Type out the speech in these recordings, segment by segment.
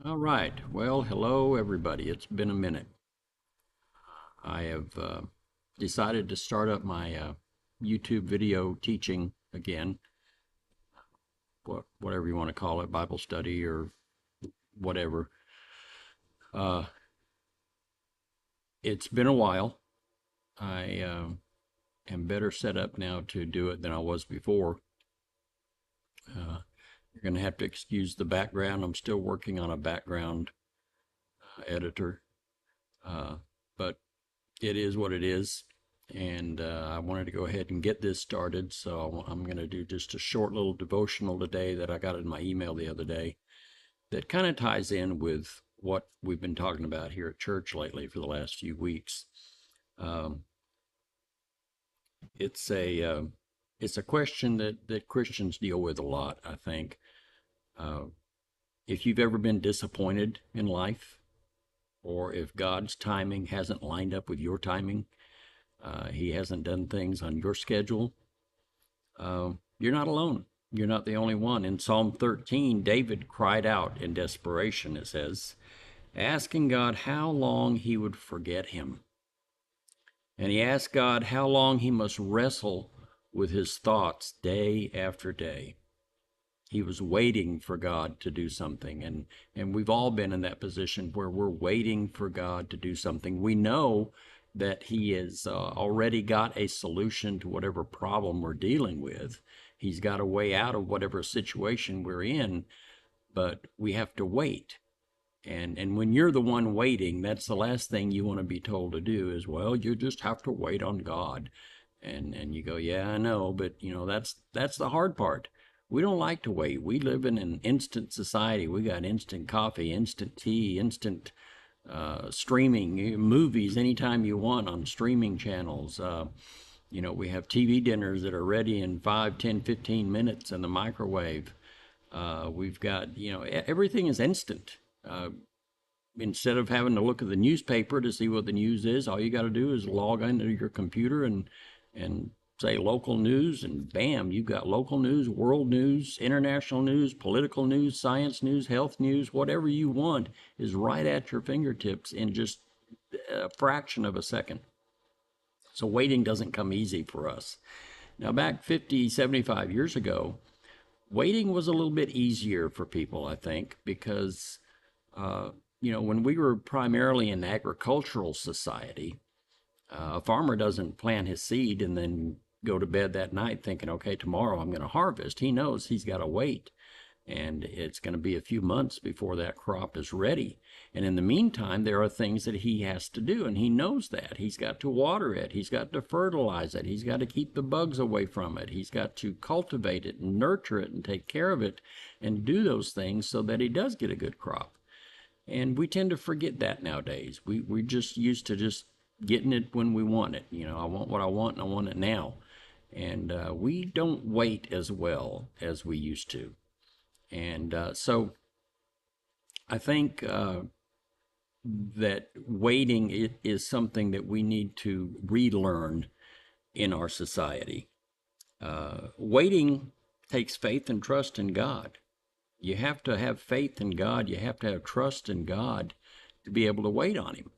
All right. Well, hello, everybody. It's been a minute. I have decided to start up my YouTube video teaching again, whatever you want to call it, Bible study or whatever. Uh, it's been a while. I am better set up now to do it than I was before. You're going to have to excuse the background. I'm still working on a background editor, uh, but it is what it is. And I wanted to go ahead and get this started. So I'm going to do just a short little devotional today that I got in my email the other day that kind of ties in with what we've been talking about here at church lately for the last few weeks. Um, it's a it's a question that Christians deal with a lot, I think. Uh, if you've ever been disappointed in life, or if God's timing hasn't lined up with your timing, he hasn't done things on your schedule, you're not alone. You're not the only one. In Psalm 13, David cried out in desperation, it says, asking God how long he would forget him. And he asked God how long he must wrestle with his thoughts day after day. He was waiting for God to do something. And we've all been in that position where we're waiting for God to do something. We know that he has already got a solution to whatever problem we're dealing with. He's got a way out of whatever situation we're in, but we have to wait. And when you're the one waiting, that's the last thing you want to be told to do is, well, you just have to wait on God. And you go, yeah, I know, but that's the hard part. We don't like to wait. We live in an instant society. We got instant coffee, instant tea, instant streaming movies anytime you want on streaming channels. We have TV dinners that are ready in 5, 10, 15 minutes in the microwave. We've got, everything is instant. Instead of having to look at the newspaper to see what the news is, all you got to do is log into your computer and say local news, and bam, you've got local news, world news, international news, political news, science news, health news, whatever you want is right at your fingertips in just a fraction of a second. So waiting doesn't come easy for us. Now, back 50, 75 years ago, waiting was a little bit easier for people, I think, because when we were primarily an agricultural society, a farmer doesn't plant his seed and then go to bed that night thinking, okay, tomorrow I'm going to harvest. He knows he's got to wait. And it's going to be a few months before that crop is ready. And in the meantime, there are things that he has to do, and he knows that. He's got to water it, he's got to fertilize it, he's got to keep the bugs away from it, he's got to cultivate it and nurture it and take care of it and do those things so that he does get a good crop. And we tend to forget that nowadays. We're just used to just getting it when we want it. I want what I want and I want it now. And we don't wait as well as we used to. And so I think that waiting is something that we need to relearn in our society. Waiting takes faith and trust in God. You have to have faith in God. You have to have trust in God to be able to wait on Him.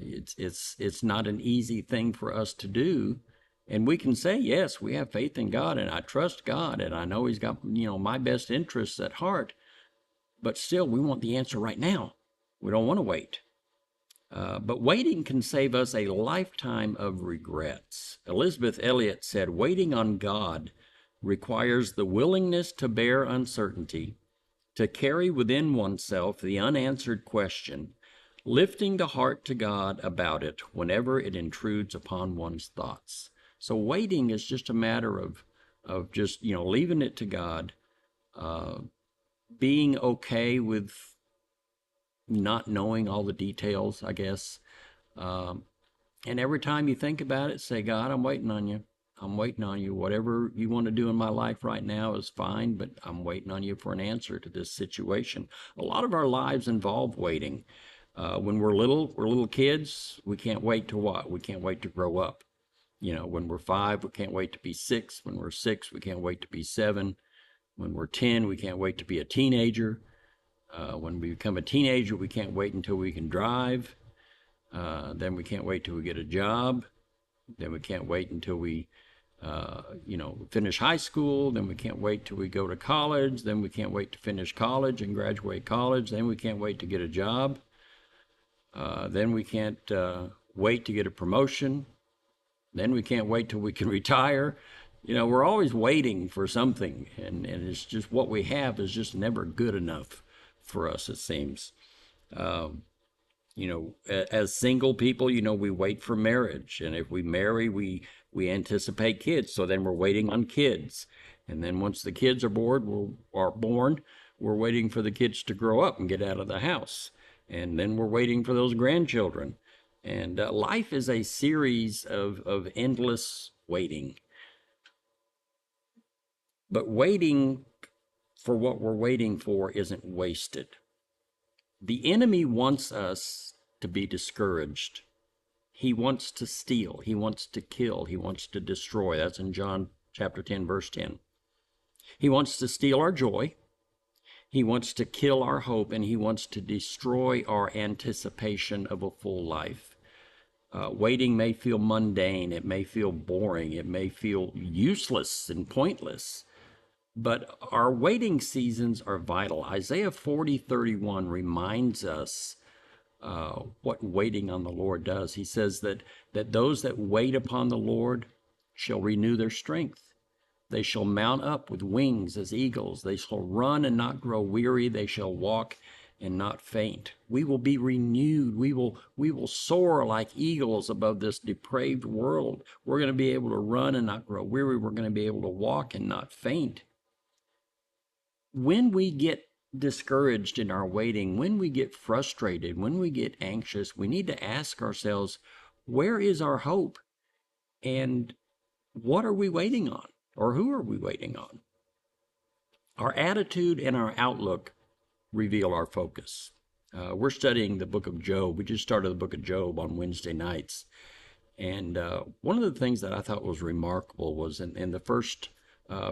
It's not an easy thing for us to do, and we can say, yes, we have faith in God, and I trust God, and I know He's got my best interests at heart. But still, we want the answer right now. We don't want to wait. But waiting can save us a lifetime of regrets. Elizabeth Elliot said, waiting on God requires the willingness to bear uncertainty, to carry within oneself the unanswered question, lifting the heart to God about it whenever it intrudes upon one's thoughts. So waiting is just a matter of just leaving it to God, being okay with not knowing all the details, I guess. Um, and every time you think about it, say, God, I'm waiting on you. I'm waiting on you. Whatever you want to do in my life right now is fine, but I'm waiting on you for an answer to this situation. A lot of our lives involve waiting. When we're little kids. We can't wait to what? We can't wait to grow up. When we're 5, we can't wait to be 6. When we're 6, we can't wait to be 7. When we're 10, we can't wait to be a teenager. When we become a teenager, we can't wait until we can drive. Then we can't wait till we get a job. Then we can't wait until we, finish high school. Then we can't wait till we go to college. Then we can't wait to finish college and graduate college. Then we can't wait to get a job. Then we can't wait to get a promotion. Then we can't wait till we can retire. We're always waiting for something, and it's just what we have is just never good enough for us, it seems. As single people, we wait for marriage, and if we marry, we anticipate kids. So then we're waiting on kids, and then once the kids are born, we're waiting for the kids to grow up and get out of the house, and then we're waiting for those grandchildren. And life is a series of endless waiting. But waiting for what we're waiting for isn't wasted. The enemy wants us to be discouraged. He wants to steal. He wants to kill. He wants to destroy. That's in John chapter 10, verse 10. He wants to steal our joy. He wants to kill our hope, and he wants to destroy our anticipation of a full life. Waiting may feel mundane. It may feel boring. It may feel useless and pointless. But our waiting seasons are vital. Isaiah 40:31 reminds us what waiting on the Lord does. He says that those that wait upon the Lord shall renew their strength. They shall mount up with wings as eagles. They shall run and not grow weary. They shall walk and not faint. We will be renewed. We will soar like eagles above this depraved world. We're going to be able to run and not grow weary. We're going to be able to walk and not faint. When we get discouraged in our waiting, when we get frustrated, when we get anxious, we need to ask ourselves, where is our hope? And what are we waiting on? Or who are we waiting on? Our attitude and our outlook reveal our focus. We're studying the book of Job. We just started the book of Job on Wednesday nights. And one of the things that I thought was remarkable was in the first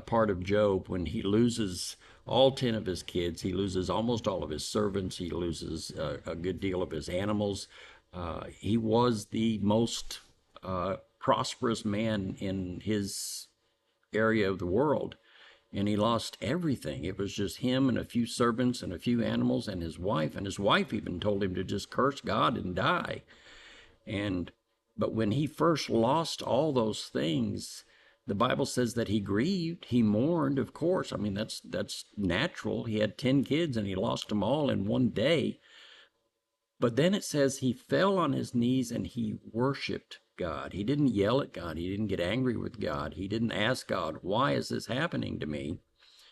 part of Job, when he loses all 10 of his kids, he loses almost all of his servants, he loses a good deal of his animals. He was the most prosperous man in his area of the world, and he lost everything. It was just him and a few servants and a few animals and his wife even told him to just curse God and die. But when he first lost all those things, the Bible says that he grieved, he mourned, of course. I mean, that's natural. He had 10 kids and he lost them all in one day. But then it says he fell on his knees and he worshiped God. He didn't yell at God. He didn't get angry with God. He didn't ask God, why is this happening to me?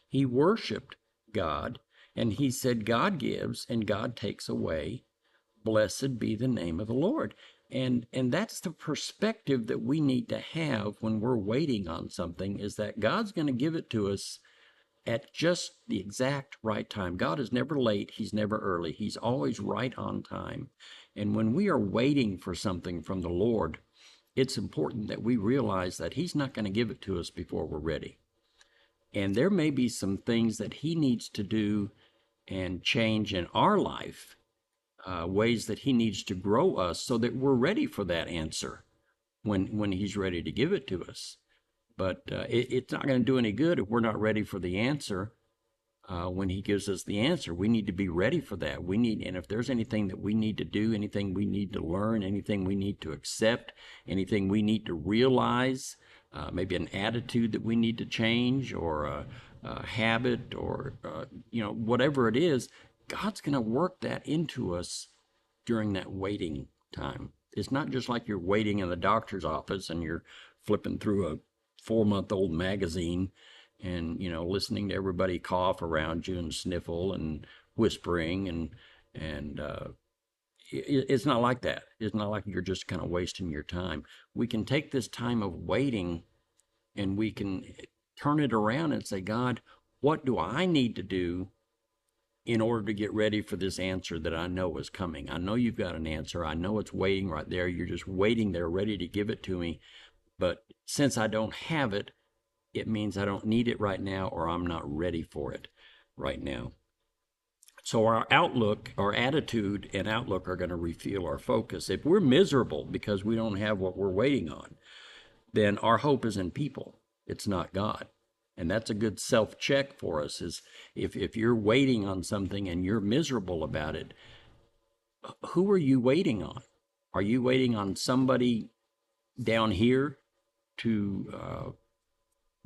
He worshiped God, and he said, God gives and God takes away. Blessed be the name of the Lord. And that's the perspective that we need to have when we're waiting on something, is that God's going to give it to us at just the exact right time. God is never late. He's never early. He's always right on time. And when we are waiting for something from the Lord, it's important that we realize that he's not going to give it to us before we're ready. And there may be some things that he needs to do and change in our life, ways that he needs to grow us so that we're ready for that answer when he's ready to give it to us. But it's not going to do any good if we're not ready for the answer when he gives us the answer. We need to be ready for that. And if there's anything that we need to do, anything we need to learn, anything we need to accept, anything we need to realize, maybe an attitude that we need to change, or a habit, or whatever it is, God's going to work that into us during that waiting time. It's not just like you're waiting in the doctor's office and you're flipping through a 4-month-old magazine and listening to everybody cough around you and sniffle and whispering, and it's not like that. It's not like you're just kind of wasting your time. We can take this time of waiting and we can turn it around and say, God, what do I need to do in order to get ready for this answer that I know is coming? I know you've got an answer. I know it's waiting right there. You're just waiting there ready to give it to me. But since I don't have it, it means I don't need it right now, or I'm not ready for it right now. So our outlook, our attitude and outlook are going to reveal our focus. If we're miserable because we don't have what we're waiting on, then our hope is in people. It's not God. And that's a good self-check for us is if you're waiting on something and you're miserable about it, who are you waiting on? Are you waiting on somebody down here to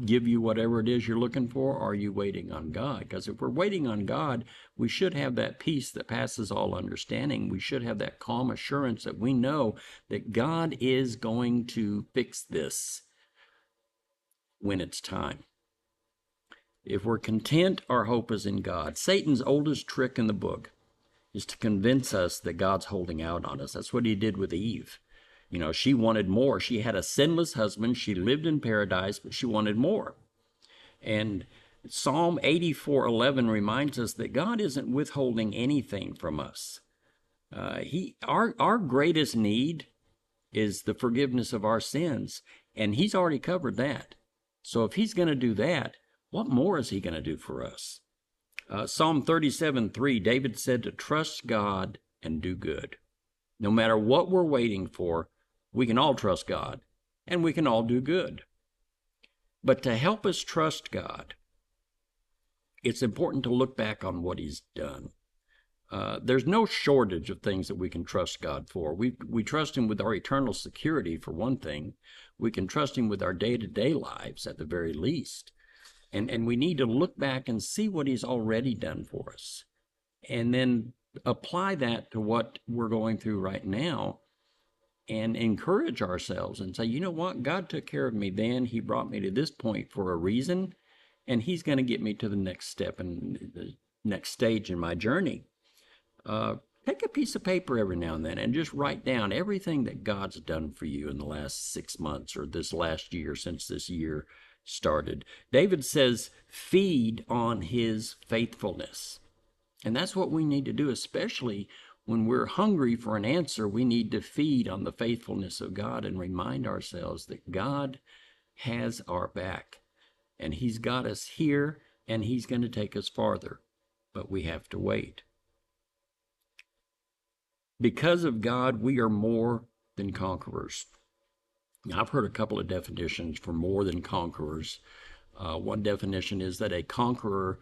give you whatever it is you're looking for, or are you waiting on God? Because if we're waiting on God, we should have that peace that passes all understanding. We should have that calm assurance that we know that God is going to fix this when it's time. If we're content, our hope is in God. Satan's oldest trick in the book is to convince us that God's holding out on us. That's what he did with Eve. You know, she wanted more. She had a sinless husband. She lived in paradise, but she wanted more. And Psalm 84:11 reminds us that God isn't withholding anything from us. Our greatest need is the forgiveness of our sins, and he's already covered that. So if he's going to do that, what more is he going to do for us? Psalm 37:3, David said to trust God and do good. No matter what we're waiting for, we can all trust God and we can all do good. But to help us trust God, it's important to look back on what he's done. There's no shortage of things that we can trust God for. We trust him with our eternal security, for one thing. We can trust him with our day-to-day lives at the very least. And we need to look back and see what he's already done for us. And then apply that to what we're going through right now and encourage ourselves and say, you know what? God took care of me then. He brought me to this point for a reason, and he's going to get me to the next step and the next stage in my journey. Take a piece of paper every now and then and just write down everything that God's done for you in the last 6 months or this last year since this year started. David says, feed on his faithfulness. And that's what we need to do, especially when we're hungry for an answer. We need to feed on the faithfulness of God and remind ourselves that God has our back. And he's got us here, and he's going to take us farther. But we have to wait. Because of God, we are more than conquerors. Now, I've heard a couple of definitions for more than conquerors. One definition is that a conqueror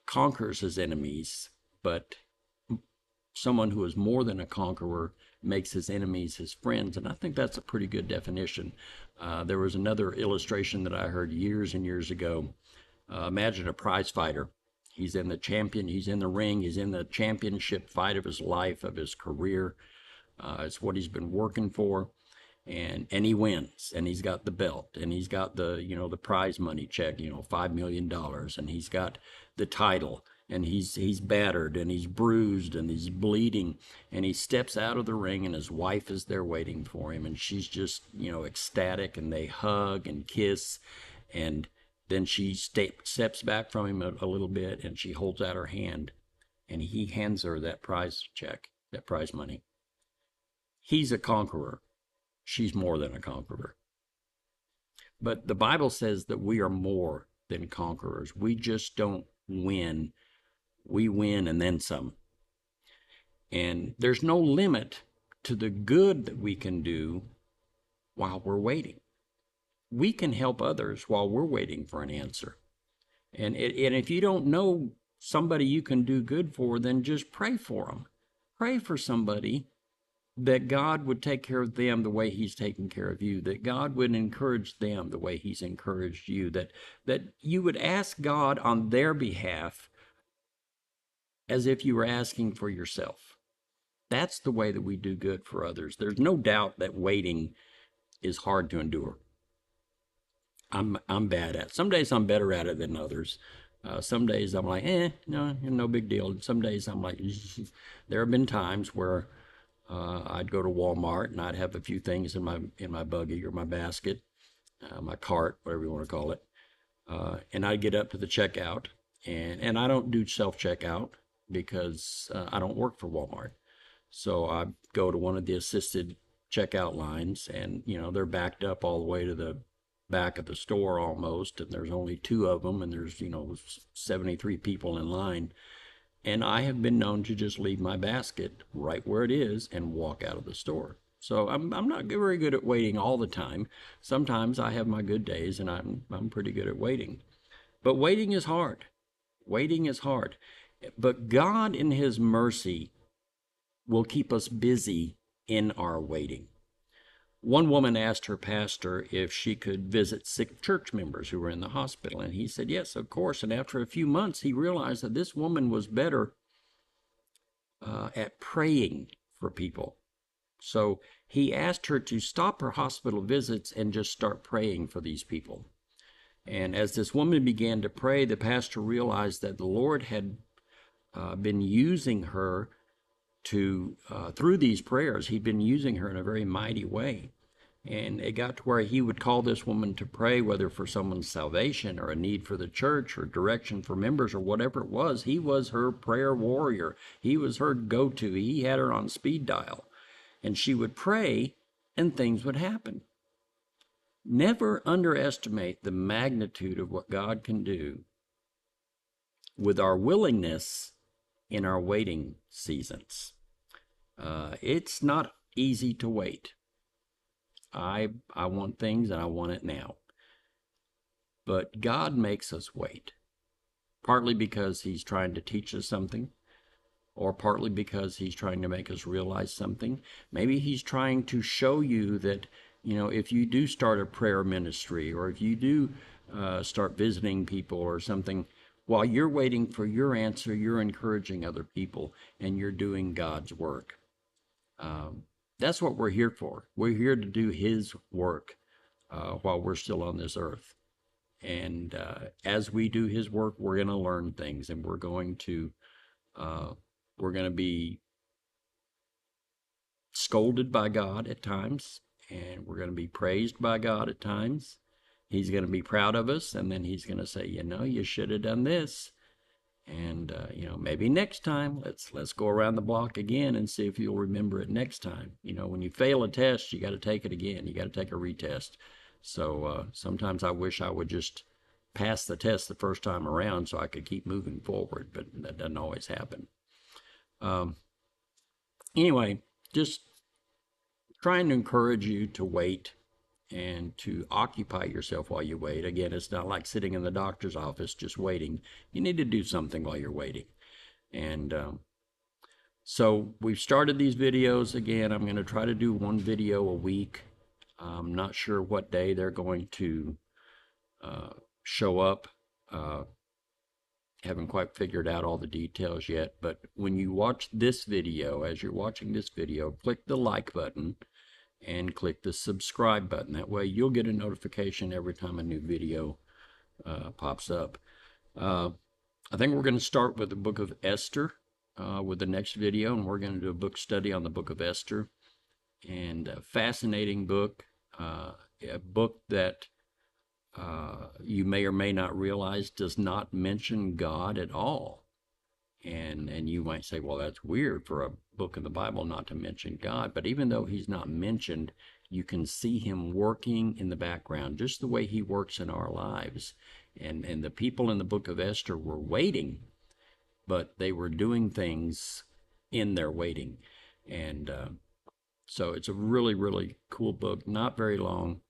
conquers his enemies, but someone who is more than a conqueror makes his enemies his friends. And I think that's a pretty good definition. There was another illustration that I heard years and years ago. Imagine a prize fighter. He's in the ring, he's in the championship fight of his life, of his career. It's what he's been working for. And he wins, and he's got the belt, and he's got the prize money check, $5 million, and he's got the title, and he's battered, and he's bruised, and he's bleeding, and he steps out of the ring, and his wife is there waiting for him, and she's just ecstatic, and they hug and kiss, and then she steps back from him a little bit, and she holds out her hand, and he hands her that prize check, that prize money. He's a conqueror. She's more than a conqueror. But the Bible says that we are more than conquerors. We just don't win. We win and then some. And there's no limit to the good that we can do while we're waiting. We can help others while we're waiting for an answer. And if you don't know somebody you can do good for, then just pray for them. Pray for somebody that God would take care of them the way he's taken care of you, that God would encourage them the way he's encouraged you, that you would ask God on their behalf as if you were asking for yourself. That's the way that we do good for others. There's no doubt that waiting is hard to endure. I'm bad at it. Some days I'm better at it than others. Some days I'm like, no big deal. Some days I'm like, there have been times where I'd go to Walmart and I'd have a few things in my buggy or my basket, my cart, whatever you want to call it, and I'd get up to the checkout, and I don't do self-checkout because I don't work for Walmart. So I go to one of the assisted checkout lines, and they're backed up all the way to the back of the store almost, and there's only 2 of them, and there's 73 people in line. And I have been known to just leave my basket right where it is and walk out of the store. So I'm not very good at waiting all the time. Sometimes I have my good days and I'm pretty good at waiting. But waiting is hard. Waiting is hard. But God in his mercy will keep us busy in our waiting. One woman asked her pastor if she could visit sick church members who were in the hospital, and he said, yes, of course. And after a few months, he realized that this woman was better at praying for people. So he asked her to stop her hospital visits and just start praying for these people. And as this woman began to pray, the pastor realized that the Lord had been using her to, through these prayers, he'd been using her in a very mighty way. And it got to where he would call this woman to pray, whether for someone's salvation or a need for the church or direction for members or whatever it was. He was her prayer warrior. He was her go-to. He had her on speed dial. And she would pray and things would happen. Never underestimate the magnitude of what God can do with our willingness in our waiting seasons. It's not easy to wait. I want things and I want it now. But God makes us wait, partly because he's trying to teach us something, or partly because he's trying to make us realize something. Maybe he's trying to show you that, if you do start a prayer ministry, or if you do start visiting people or something, while you're waiting for your answer, you're encouraging other people and you're doing God's work. That's what we're here for. We're here to do his work while we're still on this earth. And as we do his work, we're going to learn things, and we're going to be scolded by God at times, and we're going to be praised by God at times. He's going to be proud of us, and then he's going to say, you should have done this. And maybe next time let's go around the block again and see if you'll remember it next time. When you fail a test, you got to take it again. You got to take a retest. So sometimes I wish I would just pass the test the first time around so I could keep moving forward, but that doesn't always happen. Anyway, just trying to encourage you to wait and to occupy yourself while you wait. Again, it's not like sitting in the doctor's office just waiting. You need to do something while you're waiting. And so we've started these videos. Again, I'm going to try to do one video a week. I'm not sure what day they're going to show up. Haven't quite figured out all the details yet, but when you watch this video, as you're watching this video, click the like button and click the subscribe button. That way you'll get a notification every time a new video pops up. I think we're going to start with the book of Esther with the next video, and we're going to do a book study on the book of Esther. And a fascinating book, a book that you may or may not realize does not mention God at all. And you might say, well, that's weird for a book in the Bible not to mention God. But even though he's not mentioned, you can see him working in the background, just the way he works in our lives. And the people in the book of Esther were waiting, but they were doing things in their waiting. And so it's a really, really cool book, not very long.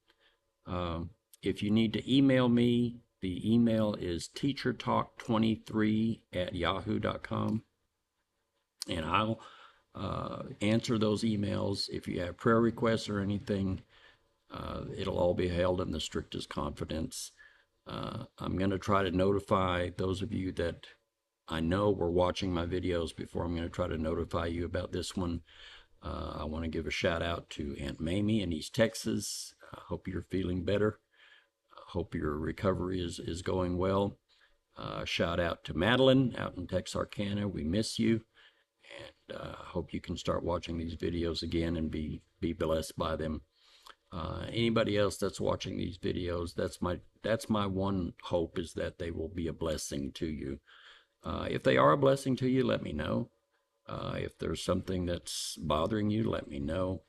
If you need to email me, the email is teachertalk23@yahoo.com, and I'll answer those emails. If you have prayer requests or anything, it'll all be held in the strictest confidence. I'm going to try to notify those of you that I know were watching my videos before. I'm going to try to notify you about this one. I want to give a shout out to Aunt Mamie in East Texas. I hope you're feeling better. Hope your recovery is going well. Shout out to Madeline out in Texarkana. We miss you, and hope you can start watching these videos again and be blessed by them. Anybody else that's watching these videos, that's my one hope, is that they will be a blessing to you. If they are a blessing to you, let me know. If there's something that's bothering you, let me know.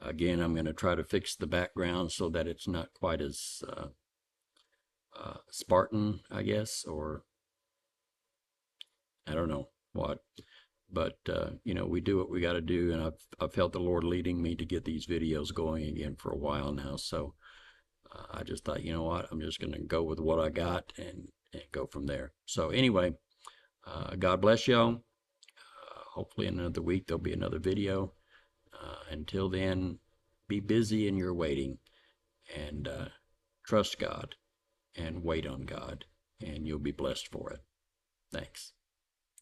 Again, I'm going to try to fix the background so that it's not quite as Spartan, I guess, or I don't know. what. But we do what we got to do, and I've felt the Lord leading me to get these videos going again for a while now. So I just thought, you know what, I'm just going to go with what I got and go from there. So anyway, God bless y'all. Hopefully in another week there'll be another video. Until then, be busy in your waiting, and trust God and wait on God, and you'll be blessed for it. Thanks.